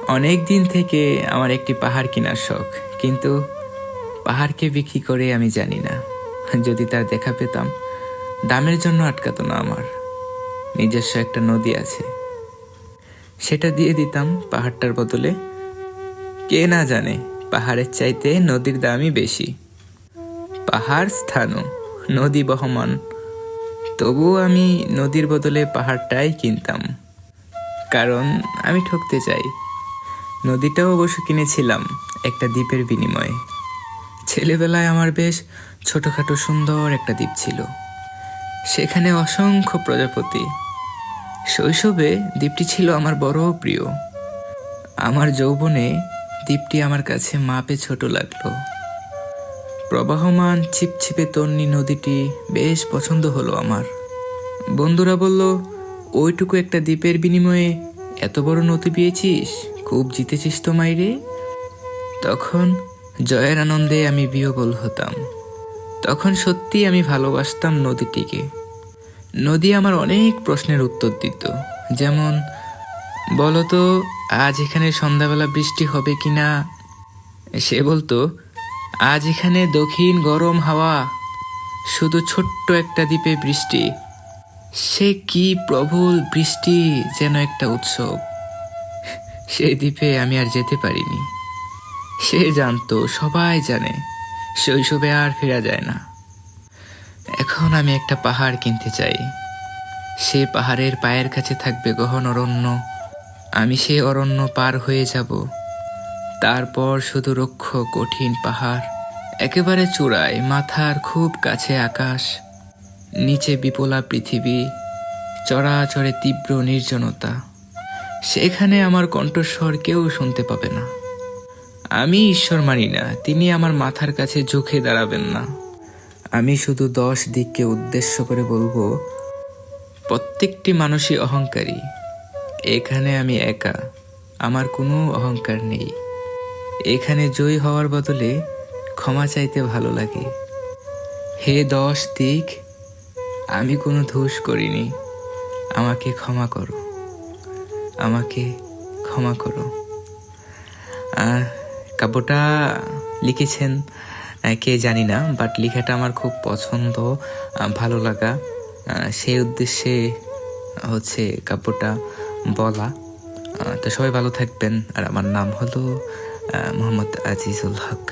অনেক দিন থেকে আমার একটি পাহাড় কেনার শখ, কিন্তু পাহাড়কে বিক্রি করে আমি জানি না। যদি তার দেখা পেতাম, দামের জন্য আটকাতো না। আমার নিজস্ব একটা নদী আছে, সেটা দিয়ে দিতাম পাহাড়টার বদলে। কে না জানে পাহাড়ের চাইতে নদীর দামই বেশি। পাহাড় স্থানু, নদী বহমান, তবুও আমি নদীর বদলে পাহাড়টাই কিনতাম, কারণ আমি ঠকতে চাই। নদীটাও অবশ্য কিনেছিলাম একটা দ্বীপের বিনিময়ে। ছেলেবেলায় আমার বেশ ছোটখাটো সুন্দর একটা দ্বীপ ছিল, সেখানে অসংখ্য প্রজাপতি। শৈশবে দ্বীপটি ছিল আমার বড় প্রিয়। আমার যৌবনে দ্বীপটি আমার কাছে মাপে ছোট লাগলো। প্রবাহমান ছিপছিপে তন্নি নদীটি বেশ পছন্দ হলো আমার। বন্ধুরা বলল, ওইটুকু একটা দ্বীপের বিনিময়ে এত বড় নদী পেয়েছিস, খুব জিতেছিস তো মাইরে। তখন জয়ের আনন্দে আমি বিহ্বল হতাম। তখন সত্যি আমি ভালোবাসতাম নদীটিকে। নদী আমার অনেক প্রশ্নের উত্তর দিত, যেমন, বলতো আজ এখানে সন্ধ্যাবেলা বৃষ্টি হবে কিনা। সে বলতো, আজ এখানে দক্ষিণ গরম হাওয়া, শুধু ছোট্ট একটা দ্বীপে বৃষ্টি। সে কি প্রবল বৃষ্টি, যেন একটা উৎসব। সেই দ্বীপে আমি আর যেতে পারিনি। সে জানতো, সবাই জানে, শৈশবে আর ফেরা যায় না। এখন আমি একটা পাহাড় কিনতে চাই। সে পাহাড়ের পায়ের কাছে থাকবে গহন অরণ্য। আমি সে অরণ্য পার হয়ে যাব। তারপর শুধু রুক্ষ কঠিন পাহাড়, একেবারে চূড়ায় মাথার খুব কাছে আকাশ, নিচে বিপুলা পৃথিবী, চড়াচড়ে তীব্র নির্জনতা। সেখানে আমার কণ্ঠস্বর কেউ শুনতে পাবে না। আমি ঈশ্বর মানি না, তিনি আমার মাথার কাছে ঝুঁকে দাঁড়াবেন না। আমি শুধু 10 দিককে উদ্দেশ্য করে বলবো, প্রত্যেকটি মানুষই অহংকারী। এখানে আমি একা, আমার কোনো অহংকার নেই। এখানে জয়ী হওয়ার বদলে ক্ষমা চাইতে ভালো লাগে। হে 10 দিক, আমি কোনো দোষ করিনি, আমাকে ক্ষমা করো, আমাকে ক্ষমা করো। কাব্যটা লিখেছেন কে জানি না, বাট লেখাটা আমার খুব পছন্দ, ভালো লাগা, সেই উদ্দেশ্যে হচ্ছে কাব্যটা বলা। তো সবাই ভালো থাকবেন। আর আমার নাম হলো মোহাম্মদ আজিজুল হক।